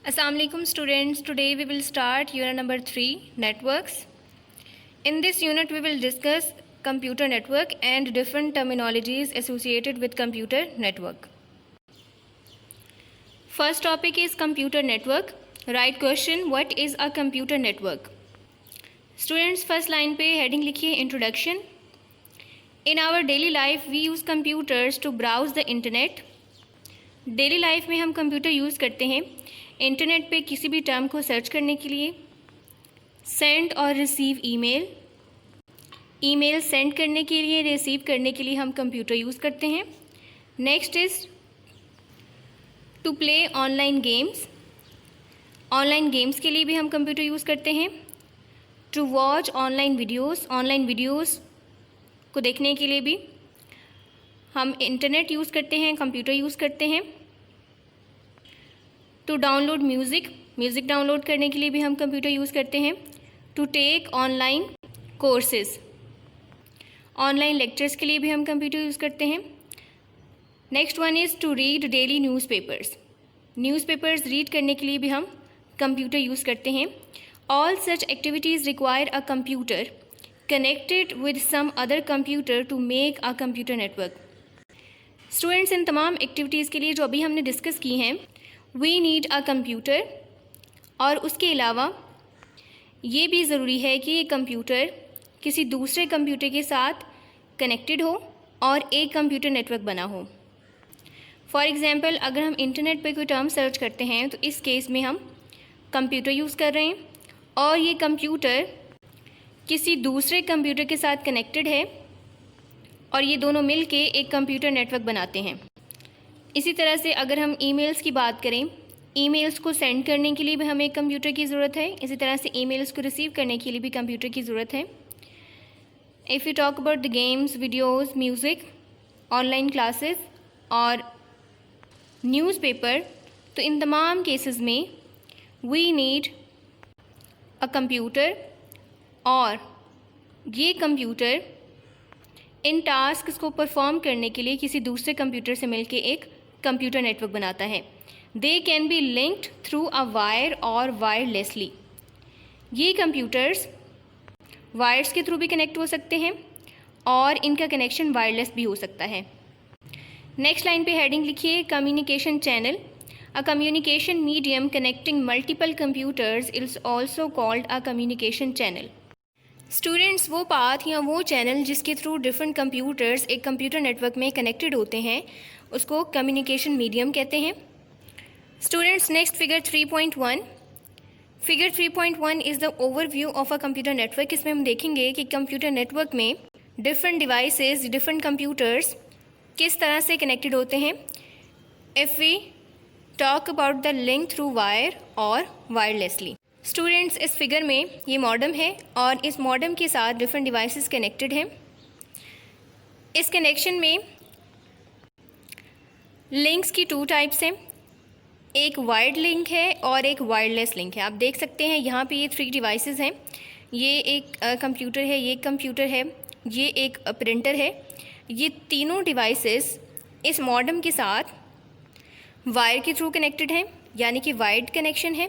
Assalamu alaikum students. Today we will start unit number 3, networks. In this unit we will discuss computer network and different terminologies associated with computer network. First topic is computer network. Right question, what is a computer network? Students, first line पे heading लिखिए introduction. In our daily life we use computers to browse the internet. Daily life में हम computer use करते हैं internet पे किसी भी term को सर्च करने के लिए, सेंड और रिसीव ईमेल सेंड करने के लिए, रिसीव करने के लिए हम कंप्यूटर यूज़ करते हैं। Next is to play online games के लिए भी हम कंप्यूटर यूज़ करते हैं। टू वॉच ऑनलाइन वीडियोज़ को देखने के लिए भी हम इंटरनेट यूज़ करते हैं, कंप्यूटर यूज़ करते हैं। टू डाउनलोड म्यूज़िक डाउनलोड करने के लिए भी हम कंप्यूटर यूज़ करते हैं। To take online courses, online lectures के लिए भी हम कंप्यूटर यूज़ करते हैं। Next one is to read daily newspapers read करने के लिए भी हम कंप्यूटर यूज़ करते हैं। All such activities require a computer connected with some other computer to make a computer network. Students, इन तमाम एक्टिविटीज़ के लिए जो अभी हमने डिस्कस की हैं, वी नीड अ कंप्यूटर, और उसके अलावा ये भी ज़रूरी है कि ये कंप्यूटर किसी दूसरे कंप्यूटर के साथ कनेक्टेड हो और एक कंप्यूटर नेटवर्क बना हो। फॉर एग्ज़ाम्पल, अगर हम इंटरनेट पर कोई टर्म सर्च करते हैं तो इस केस में हम कंप्यूटर यूज़ कर रहे हैं और ये कंप्यूटर किसी दूसरे कंप्यूटर के साथ कनेक्टेड है और ये दोनों मिलके एक कंप्यूटर नेटवर्क बनाते हैं। इसी तरह से अगर हम ईमेल्स की बात करें, ईमेल्स को सेंड करने के लिए भी हमें एक कंप्यूटर की ज़रूरत है। इसी तरह से ईमेल्स को रिसीव करने के लिए भी कंप्यूटर की ज़रूरत है। If you talk about the games, videos, music, online classes और न्यूज़पेपर, तो इन तमाम केसेस में वी नीड अ कंप्यूटर, और ये कंप्यूटर इन टास्क्स को परफॉर्म करने के लिए किसी दूसरे कंप्यूटर से मिलकर एक कंप्यूटर नेटवर्क बनाता है। They can be linked through a wire और वायरलेसली। ये कंप्यूटर्स वायर्स के थ्रू भी कनेक्ट हो सकते हैं और इनका कनेक्शन वायरलेस भी हो सकता है। नेक्स्ट लाइन पे हेडिंग लिखिए communication channel. A communication medium connecting multiple computers is also called a communication channel. Students, वो पाथ या वो चैनल जिसके थ्रू डिफरेंट कंप्यूटर्स एक कंप्यूटर नेटवर्क में कनेक्टेड होते हैं उसको कम्युनिकेशन मीडियम कहते हैं। Students, next figure 3.1। Figure 3.1 is the overview of a computer network. इसमें हम देखेंगे कि कंप्यूटर नेटवर्क में डिफरेंट डिवाइसेस, डिफरेंट कंप्यूटर्स किस तरह से कनेक्टेड होते हैं। If we talk about the link through wire और वायरलेसली। स्टूडेंट्स, इस फिगर में ये मॉडेम है और इस मॉडेम के साथ डिफरेंट डिवाइसेस कनेक्टेड हैं। इस कनेक्शन में लिंक्स की 2 टाइप्स हैं, एक वायर्ड लिंक है और एक वायरलेस लिंक है। आप देख सकते हैं यहाँ पे ये 3 डिवाइसेस हैं। ये एक कंप्यूटर है, ये एक कंप्यूटर है, ये एक प्रिंटर है। ये तीनों डिवाइसेस इस मॉडेम के साथ वायर के थ्रू कनेक्टेड हैं, यानी कि वायर्ड कनेक्शन है।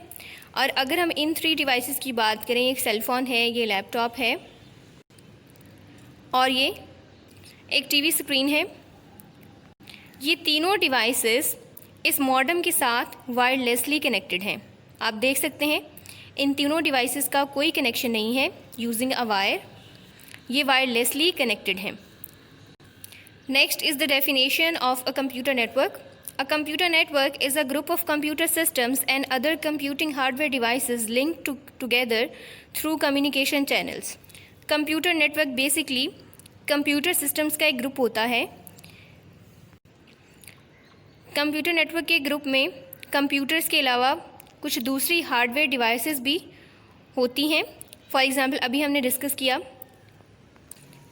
और अगर हम इन 3 डिवाइसेस की बात करें, एक सेलफ़ोन है, ये लैपटॉप है और ये एक टीवी स्क्रीन है, ये तीनों डिवाइसेस इस मॉडेम के साथ वायरलेसली कनेक्टेड हैं। आप देख सकते हैं इन तीनों डिवाइसेस का कोई कनेक्शन नहीं है यूजिंग अ वायर, ये वायरलेसली कनेक्टेड हैं। Next is the definition of a computer network. A computer network is a group of computer systems and other computing hardware devices linked together through communication channels. Computer network basically computer systems का एक group होता है। Computer network के group में computers के अलावा कुछ दूसरी हार्डवेयर डिवाइसेस भी होती हैं। फॉर एग्ज़ाम्पल, अभी हमने डिस्कस किया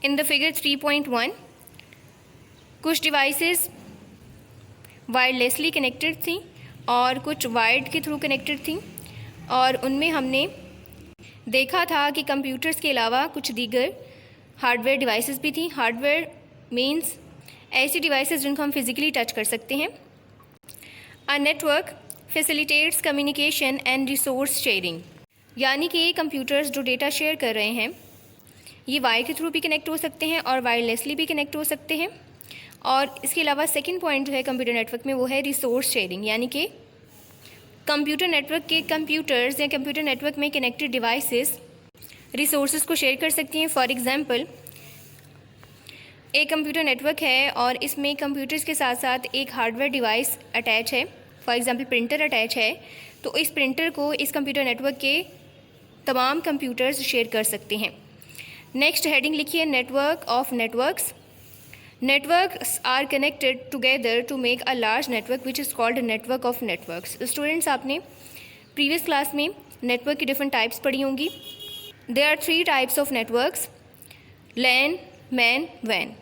इन द फिगर 3.1 कुछ डिवाइसेस वायरलेसली कनेक्टेड थी और कुछ वायर्ड के थ्रू कनेक्टेड थी, और उनमें हमने देखा था कि कंप्यूटर्स के अलावा कुछ दीगर हार्डवेयर डिवाइसेस भी थी। हार्डवेयर मींस ऐसी डिवाइसेस जिनको हम फिज़िकली टच कर सकते हैं। A network facilitates communication and resource sharing, यानी कि ये कंप्यूटर्स जो डेटा शेयर कर रहे हैं ये वायर के थ्रू भी कनेक्ट हो सकते हैं और वायरलेसली भी कनेक्ट हो सकते हैं। और इसके अलावा सेकंड पॉइंट जो है कंप्यूटर नेटवर्क में वो है रिसोर्स शेयरिंग, यानी कि कंप्यूटर नेटवर्क के कंप्यूटर्स या कंप्यूटर नेटवर्क में कनेक्टेड डिवाइसेस रिसोर्सेज को शेयर कर सकती हैं। फॉर एग्जांपल, एक कंप्यूटर नेटवर्क है और इसमें कंप्यूटर्स के साथ साथ एक हार्डवेयर डिवाइस अटैच है, फॉर एग्जांपल प्रिंटर अटैच है, तो इस प्रिंटर को इस कंप्यूटर नेटवर्क के तमाम कंप्यूटर्स शेयर कर सकते हैं। नेक्स्ट हेडिंग लिखिए network of networks. Networks are connected together to make a large network which is called network of networks. Students, आपने प्रीवियस क्लास में नेटवर्क की डिफरेंट टाइप्स पढ़ी होंगी। There are 3 types of networks, LAN, MAN, वैन।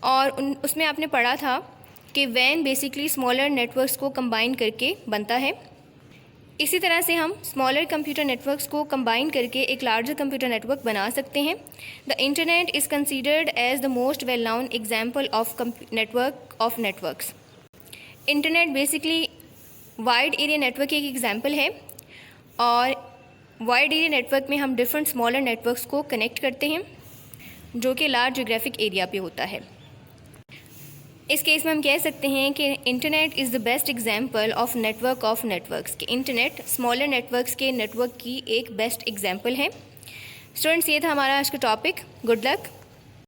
और उसमें आपने पढ़ा था कि वैन बेसिकली स्मॉलर नेटवर्क्स को कंबाइन करके बनता है। इसी तरह से हम स्मॉलर कंप्यूटर नेटवर्क्स को कंबाइन करके एक लार्जर कंप्यूटर नेटवर्क बना सकते हैं। The internet is considered as the most well known example of network of networks. Internet basically wide area network की एक एग्जाम्पल है और वाइड एरिया नेटवर्क में हम डिफरेंट स्मॉलर नेटवर्क्स को कनेक्ट करते हैं जो कि लार्ज जोग्राफिक एरिया पे होता है। इस केस में हम कह सकते हैं कि internet is the best example of networks कि इंटरनेट स्मॉलर नेटवर्क्स के नेटवर्क की एक बेस्ट एग्जाम्पल है। स्टूडेंट्स, ये था हमारा आज का टॉपिक। Good luck.